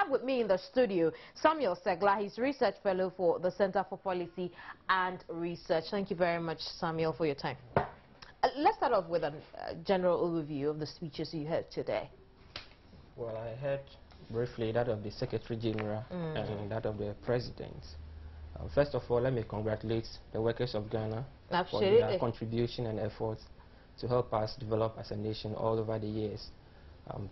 have with me in the studio Samuel Segla. He's Research Fellow for the Center for Policy and Research. Thank you very much, Samuel, for your time. Let's start off with a general overview of the speeches you heard today. Well, I heard briefly that of the Secretary General and that of the President. First of all, let me congratulate the workers of Ghana for their contribution and efforts to help us develop as a nation all over the years.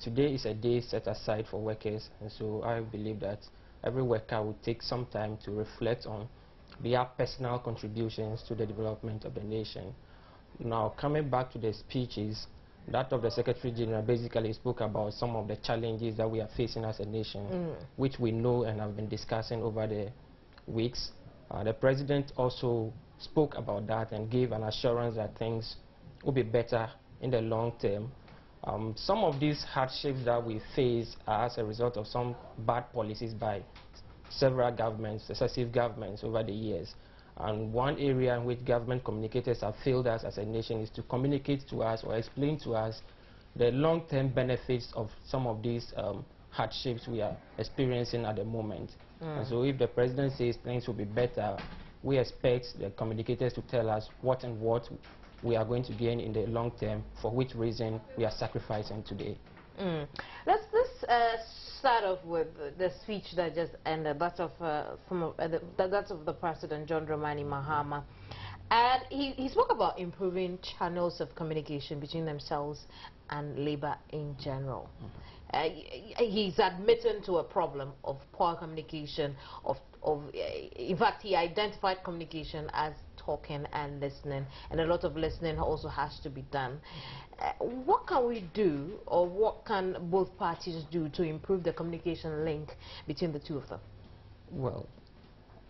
Today is a day set aside for workers, and so I believe that every worker will take some time to reflect on their personal contributions to the development of the nation. Now, coming back to the speeches, that of the Secretary General basically spoke about some of the challenges that we are facing as a nation, which we know and have been discussing over the weeks. The President also spoke about that and gave an assurance that things will be better in the long term. Some of these hardships that we face are as a result of some bad policies by several governments, successive governments over the years. And one area in which government communicators have failed us as a nation is to communicate to us or explain to us the long-term benefits of some of these hardships we are experiencing at the moment. And so if the President says things will be better, we expect the communicators to tell us what and what we are going to gain in the long term, for which reason we are sacrificing today. Let's start off with the speech that just ended, that's of the President, John Dramani Mahama. And he spoke about improving channels of communication between themselves and labor in general. He's admitting to a problem of poor communication, in fact, he identified communication as talking and listening, and a lot of listening also has to be done. What can we do, or what can both parties do to improve the communication link between the two of them? Well,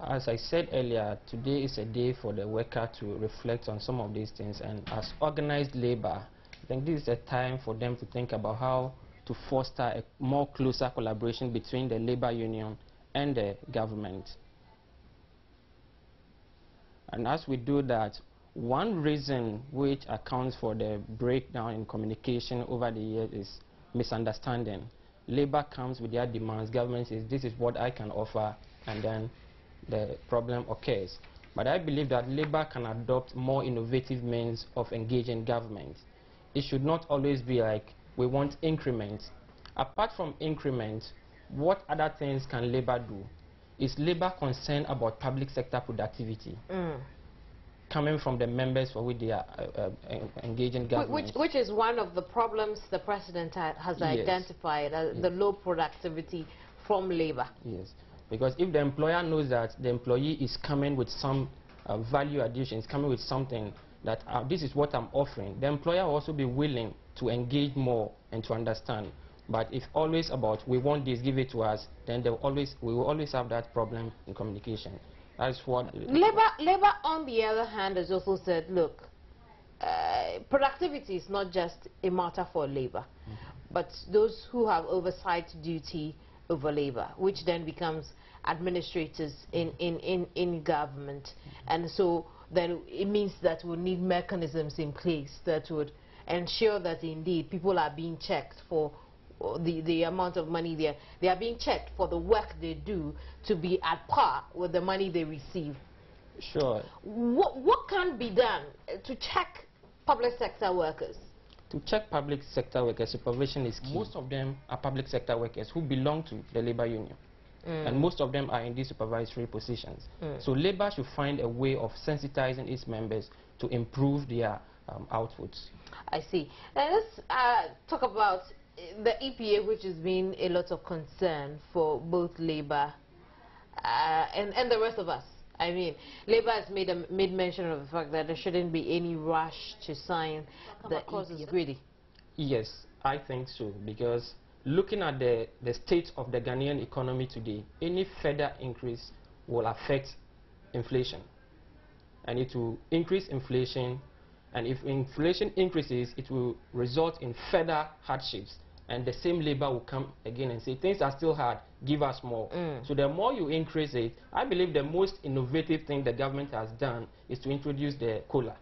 as I said earlier, today is a day for the worker to reflect on some of these things, and as organized labor, I think this is a time for them to think about how to foster a more closer collaboration between the labor union and the government. And as we do that, one reason which accounts for the breakdown in communication over the years is misunderstanding. Labor comes with their demands, government says this is what I can offer, and then the problem occurs. But I believe that labor can adopt more innovative means of engaging government. It should not always be like we want increments. Apart from increments, what other things can labor do? Is labor concerned about public sector productivity coming from the members for which they are engaging government? Which is one of the problems the President has identified, the low productivity from labor. Yes, because if the employer knows that the employee is coming with some value addition, is coming with something that this is what I'm offering, the employer will also be willing to engage more and to understand. But if always about we want this, give it to us, then we will always have that problem in communication. That's what labor on the other hand has also said, look, productivity is not just a matter for labor, but those who have oversight duty over labor, which then becomes administrators in government. And so then it means that we'll need mechanisms in place that would ensure that indeed people are being checked for the amount of money they are being checked for the work they do to be at par with the money they receive. Sure. What can be done to check public sector workers? To check public sector workers, supervision is key. Most of them are public sector workers who belong to the labor union. And most of them are in these supervisory positions. So labor should find a way of sensitizing its members to improve their outputs. I see. Now let's talk about the EPA, which has been a lot of concern for both labor and the rest of us. I mean, labor has made mention of the fact that there shouldn't be any rush to sign the EPA. Greedy. Yes, I think so, because looking at the state of the Ghanaian economy today, any further increase will affect inflation, and it will increase inflation, and if inflation increases, it will result in further hardships. And the same labor will come again and say, things are still hard, give us more. So the more you increase it, I believe the most innovative thing the government has done is to introduce the COLA.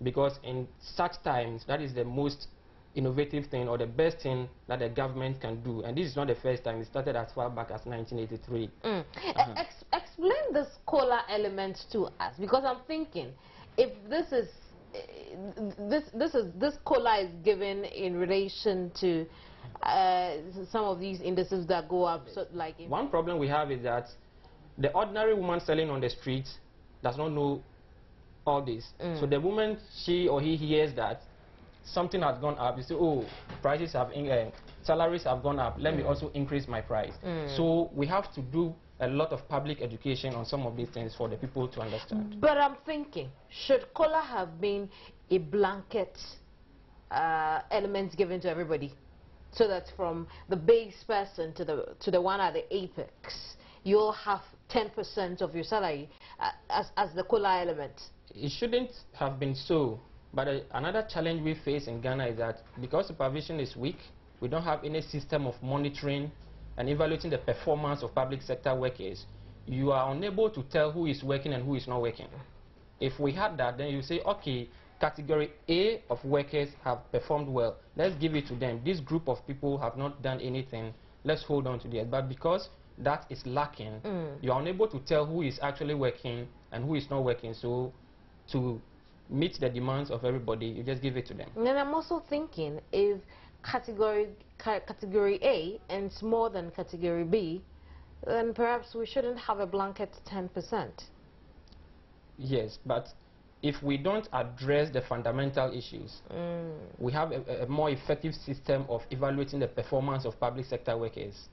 Because in such times, that is the most innovative thing or the best thing that the government can do. And this is not the first time. It started as far back as 1983. Explain this COLA element to us, because I'm thinking if this is this COLA is given in relation to some of these indices that go up. So like one problem we have is that the ordinary woman selling on the street does not know all this. So the moment she or he hears that something has gone up, you say, oh, prices have salaries have gone up, let me also increase my price. So we have to do a lot of public education on some of these things for the people to understand. But I'm thinking, should COLA have been a blanket element given to everybody, so that from the base person to the one at the apex, you'll have 10% of your salary as the COLA element? It shouldn't have been so. But another challenge we face in Ghana is that because supervision is weak, we don't have any system of monitoring and evaluating the performance of public sector workers. You are unable to tell who is working and who is not working. If we had that, then you say, okay, category A of workers have performed well. Let's give it to them. This group of people have not done anything. Let's hold on to it. But because that is lacking, you are unable to tell who is actually working and who is not working. So to meet the demands of everybody, you just give it to them. And then I'm also thinking, if category A earns more than category B, then perhaps we shouldn't have a blanket 10%. Yes, but if we don't address the fundamental issues, we have a more effective system of evaluating the performance of public sector workers.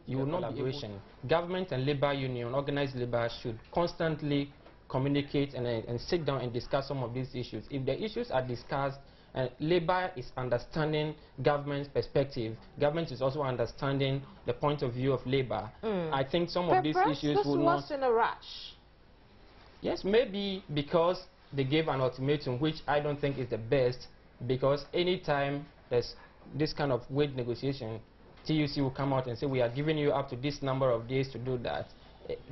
You will not be able to. Government and labor union, organized labor, should constantly communicate and sit down and discuss some of these issues. If the issues are discussed and labor is understanding government's perspective, government is also understanding the point of view of labor, I think some of these issues will not... This was in a rush. Yes, maybe because they gave an ultimatum, which I don't think is the best, because anytime there's this kind of wage negotiation, TUC will come out and say, we are giving you up to this number of days to do that.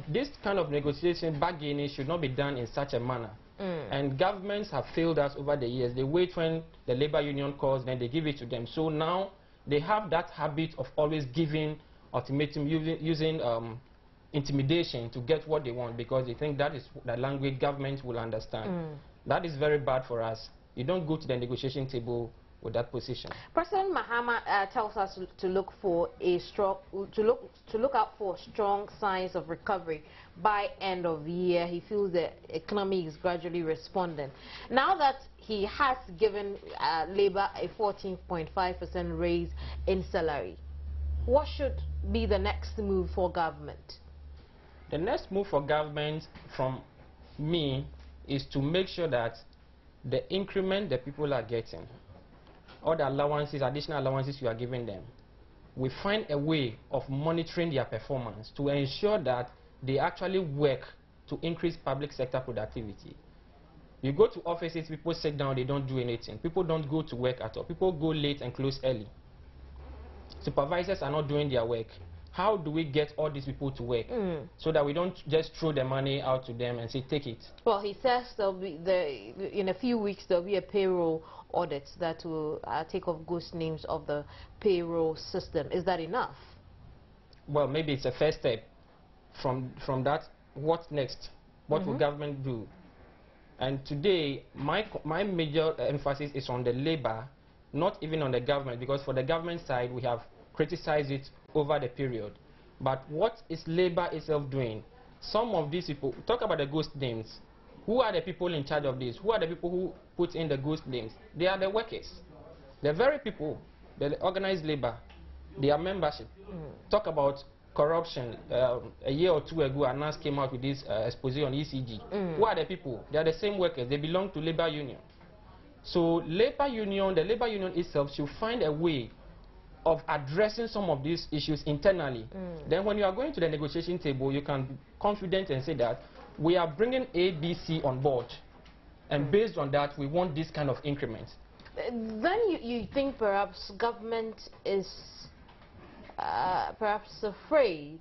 This kind of negotiation, bargaining, should not be done in such a manner. And governments have failed us over the years. They wait when the labor union calls, then they give it to them. So now they have that habit of always giving ultimatum, using intimidation to get what they want, because they think that is the language government will understand. That is very bad for us. You don't go to the negotiation table with that position. President Mahama tells us to look for a strong, to look out for strong signs of recovery by end of the year. He feels the economy is gradually responding. Now that he has given labor a 14.5% raise in salary, what should be the next move for government? The next move for government from me is to make sure that the increment that people are getting, all the allowances, additional allowances you are giving them, we find a way of monitoring their performance to ensure that they actually work to increase public sector productivity. You go to offices, people sit down, they don't do anything. People don't go to work at all. People go late and close early. Supervisors are not doing their work. How do we get all these people to work so that we don't just throw the money out to them and say, take it? Well, he says there'll be in a few weeks there'll be a payroll audit that will take off ghost names of the payroll system. Is that enough? Well, maybe it's a first step. From that, what's next? What will government do? And today, my major emphasis is on the labor, not even on the government, because for the government side, we have criticized it over the period. But what is labor itself doing? Some of these people, talk about the ghost names. Who are the people in charge of this? Who are the people who put in the ghost names? They are the workers. The very people, the organized labor, their membership. Talk about corruption. A year or two ago, ANAS came out with this expose on ECG. Who are the people? They are the same workers. They belong to labor union. So labor union, the labor union itself should find a way of addressing some of these issues internally. Then when you are going to the negotiation table, you can be confident and say that we are bringing A, B, C on board, and based on that, we want this kind of increment. Then you think perhaps government is perhaps afraid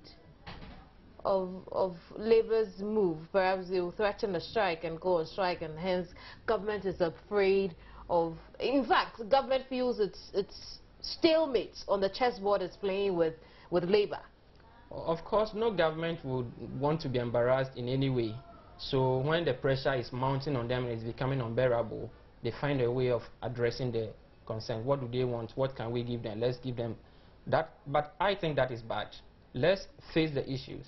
of labor's move. Perhaps they will threaten a strike and go on strike, and hence government is afraid in fact, government feels it's stalemate on the chessboard it's playing with Labour? Of course, no government would want to be embarrassed in any way. So when the pressure is mounting on them and it's becoming unbearable, they find a way of addressing the concern. What do they want? What can we give them? Let's give them that. But I think that is bad. Let's face the issues.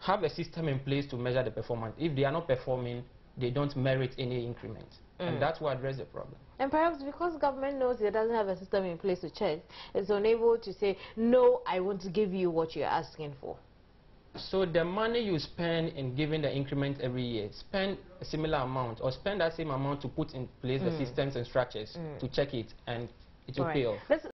Have a system in place to measure the performance. If they are not performing, they don't merit any increment. And that's what address the problem. And perhaps because government knows it doesn't have a system in place to check, it's unable to say, no, I want to give you what you're asking for. So the money you spend in giving the increment every year, spend a similar amount or spend that same amount to put in place the systems and structures to check it, and it will pay off.